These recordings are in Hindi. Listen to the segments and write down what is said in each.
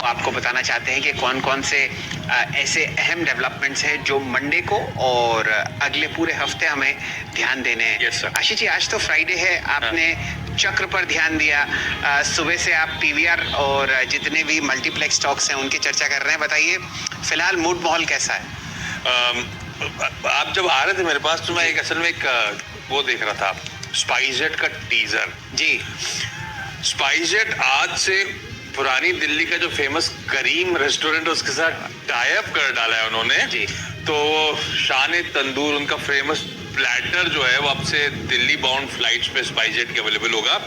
आपको बताना चाहते हैं कि कौन कौन से ऐसे अहम डेवलपमेंट्स हैं जो मंडे को और अगले पूरे हफ्ते हमें ध्यान देने हैं। Yes, sir. आशीष जी, आज तो फ्राइडे है, आपने चक्र पर ध्यान दिया, सुबह से आप पीवीआर और जितने भी मल्टीप्लेक्स स्टॉक्स हैं उनकी चर्चा कर रहे हैं। बताइए फिलहाल मूड माहौल कैसा है? आप जब आ रहे थे मेरे पास तो मैं असल में एक वो देख रहा था, स्पाइसजेट का टीजर। जी, स्पाइसजेट आज से पुरानी दिल्ली का जो फेमस करीम रेस्टोरेंट है उसके साथ टाई अप कर डाला है उन्होंने जी। तो शान तंदूर, उनका फेमस प्लेटर जो है वो अब से दिल्ली बाउंड फ्लाइट्स पे स्पाइसजेट के अवेलेबल होगा।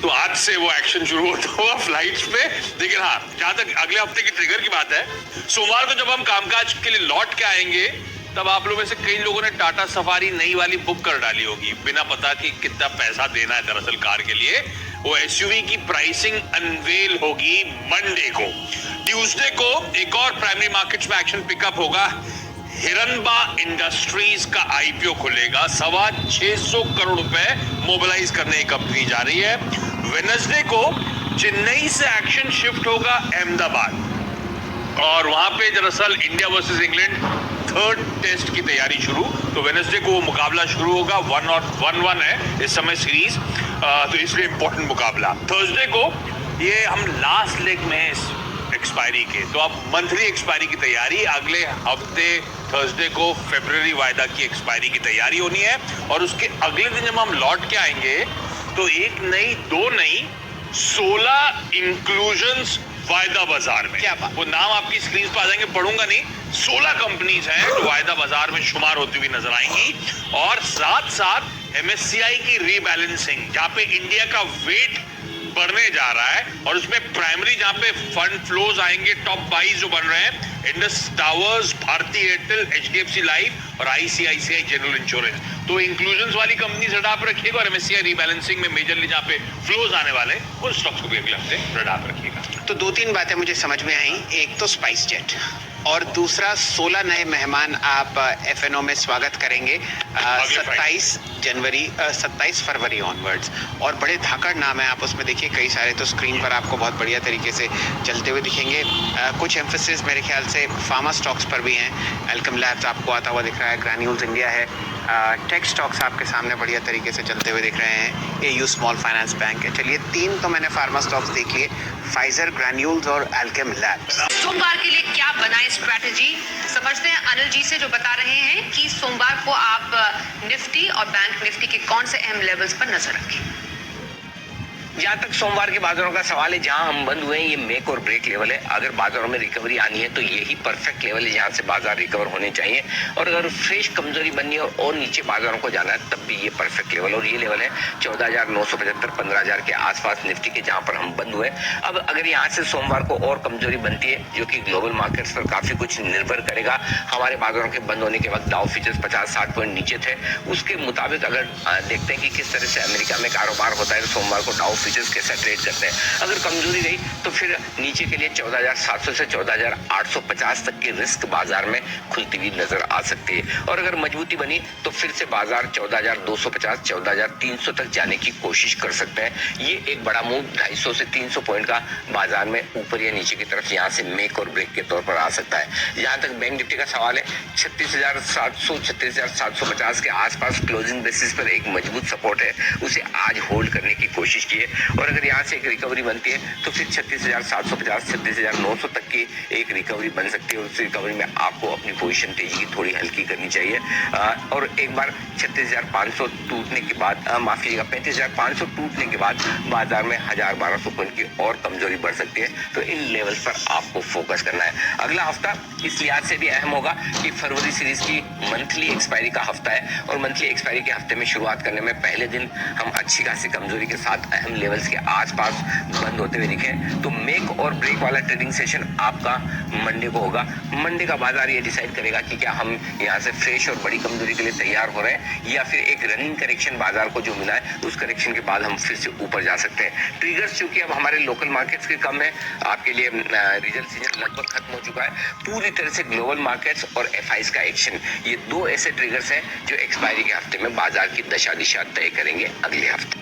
तो आज से वो एक्शन शुरू होता हुआ फ्लाइट्स पे। लेकिन हाँ, जहां तक अगले हफ्ते की ट्रिगर की बात है, सोमवार को जब हम कामकाज के लिए लौट के आएंगे तब आप लोगों में से कई लोगों ने टाटा सफारी नई वाली बुक कर डाली होगी, बिना पता कि कितना पैसा देना है दरअसल कार के लिए। वो एसयूवी की प्राइसिंग अनवेल होगी मंडे को। ट्यूसडे को एक और प्राइमरी मार्केट्स में एक्शन पिकअप होगा। हिरनबा इंडस्ट्रीज का आईपीओ खुलेगा, 625 करोड़ रुपए मोबिलाइज करने की कंपनी जा रही है। वेडनेसडे को चेन्नई से एक्शन शिफ्ट होगा अहमदाबाद, और वहां पे दरअसल India versus England third test की तैयारी शुरू। तो वेडनेसडे को वो मुकाबला शुरू होगा, 1-1 है इस समय सीरीज, तो इसलिए इंपॉर्टेंट मुकाबला। थर्सडे को ये हम लास्ट लेग में एक्सपायरी के, तो अब मंथली एक्सपायरी की तैयारी, अगले हफ्ते थर्सडे को फरवरी वायदा की एक्सपायरी की तैयारी होनी है। और उसके अगले दिन जब हम लौट के आएंगे तो एक नई, दो नई, 16 इंक्लूजन्स वायदा बाजार में। क्या बात? वो नाम आपकी स्क्रीन पर आ जाएंगे, पढ़ूंगा नहीं। 16 कंपनीज हैं जो वायदा बाजार में शुमार होती हुई नजर आएंगी। और साथ साथ एमएससीआई की रीबैलेंसिंग, जहां पे इंडिया का वेट बढ़ने जा रहा है, और उसमें प्राइमरी जहां पे फंड फ्लोज आएंगे, टॉप 22 जो बन रहे हैं, Indus Towers, Bharti Airtel, HDFC Life और आईसीआईसीआई जनरल इंश्योरेंस। तो इंक्लूजन्स वाली कंपनी रडार पर रखिएगा, और एमएससीआई रीबैलेंसिंग में मेजरली जहां पे फ्लोज आने वाले उन स्टॉक्स को भी अगले हफ्ते रडार पर रखिएगा। तो 2-3 बातें मुझे समझ में आई। एक तो स्पाइसजेट, और दूसरा 16 नए मेहमान आप एफएनओ में स्वागत करेंगे 27 फरवरी ऑनवर्ड्स, और बड़े धाकड़ नाम है। आप उसमें देखिए कई सारे तो स्क्रीन पर आपको बहुत बढ़िया तरीके से चलते हुए दिखेंगे। कुछ एम्फेसिस मेरे ख्याल से फार्मा स्टॉक्स पर भी हैं। एल्केम लैब्स आपको आता हुआ दिख रहा है, ग्रैन्यूल्स इंडिया है, टेक स्टॉक्स आपके सामने बढ़िया तरीके से चलते हुए दिख रहे हैं, एयू स्मॉल फाइनेंस बैंक है। चलिए 3 तो मैंने फार्मा स्टॉक्स देख लिए, फाइजर, ग्रैन्यूल्स और एल्केम लैब्स। सोमवार के लिए क्या बनाए स्ट्रैटेजी, समझते हैं अनिल जी से, जो बता रहे हैं कि सोमवार को आप निफ्टी और बैंक निफ्टी के कौन से अहम लेवल्स पर नजर रखें। जहाँ तक सोमवार के बाजारों का सवाल है, जहाँ हम बंद हुए हैं ये मेक और ब्रेक लेवल है। अगर बाजारों में रिकवरी आनी है तो यही परफेक्ट लेवल है जहाँ से बाजार रिकवर होने चाहिए, और अगर फ्रेश कमजोरी बननी है और नीचे बाजारों को जाना है तब भी ये परफेक्ट लेवल, और ये लेवल है 14,975, 15,000 के आसपास निफ्टी के, जहाँ पर हम बंद हुए। अब अगर यहाँ से सोमवार को और कमजोरी बनती है, जो कि ग्लोबल मार्केट्स पर काफी कुछ निर्भर करेगा, हमारे बाजारों के बंद होने के वक्त डाउ फ्यूचर्स 50-60 पॉइंट नीचे थे, उसके मुताबिक अगर देखते हैं कि किस तरह से अमेरिका में कारोबार होता है, सोमवार को डाउ फ्यूचर्स कैसा ट्रेड करते हैं। अगर कमजोरी रही तो फिर नीचे के लिए 14,700 से 14,850 तक की रिस्क बाजार में खुलती हुई नजर आ सकती है, और अगर मजबूती बनी तो फिर से बाजार 14,250, 14,300 तक जाने की कोशिश कर सकते हैं। ये एक बड़ा मूव 250 से 300 पॉइंट का बाजार में ऊपर या नीचे की तरफ यहाँ से मेक और ब्रेक के तौर पर आ सकता है। जहां तक बैंक निफ्टी का सवाल है, 36,700, 36,750 के आसपास क्लोजिंग बेसिस पर एक मजबूत सपोर्ट है, उसे आज होल्ड करने की कोशिश की है। और अगर यहाँ से एक रिकवरी बनती है तो फिर 36,750, 36,900 तक की एक रिकवरी बन सकती है, और उस रिकवरी में आपको अपनी पोजीशन तेजी की थोड़ी हल्की करनी चाहिए। और एक बार 36,500 टूटने के बाद, माफ कीजिएगा, 35,500 टूटने के बाद बाजार में 1,000-1,200 पॉइंट की और कमजोरी बढ़ सकती है। तो इन लेवल्स पर आपको फोकस करना है। अगला हफ्ता इस लिहाज से भी अहम होगा कि फरवरी सीरीज की मंथली एक्सपायरी का हफ्ता है, और मंथली एक्सपायरी के हफ्ते में शुरुआत करने में पहले दिन हम अच्छी खासी कमजोरी के साथ अहम लेवल्स के आसपास बंद होते हुए दिखे, तो मेक और ब्रेक वाला ट्रेडिंग सेशन आपका मंडे को होगा। मंडे का बाजार ये डिसाइड करेगा कि क्या हम यहाँ से फ्रेश और बड़ी कमजोरी के लिए तैयार हो रहे हैं, या फिर एक रनिंग करेक्शन बाजार को जो मिला है उस करेक्शन के बाद हम फिर से ऊपर जा सकते हैं। ट्रिगर्स चूंकि अब हमारे लोकल मार्केट्स के कम है, आपके लिए रिजल्ट सीजन लगभग खत्म हो चुका है, पूरी तरह से ग्लोबल मार्केट्स और एफआईज का एक्शन, ये 2 ऐसे ट्रिगर्स हैं जो एक्सपायरी के हफ्ते में बाजार की दशा दिशा तय करेंगे अगले हफ्ते।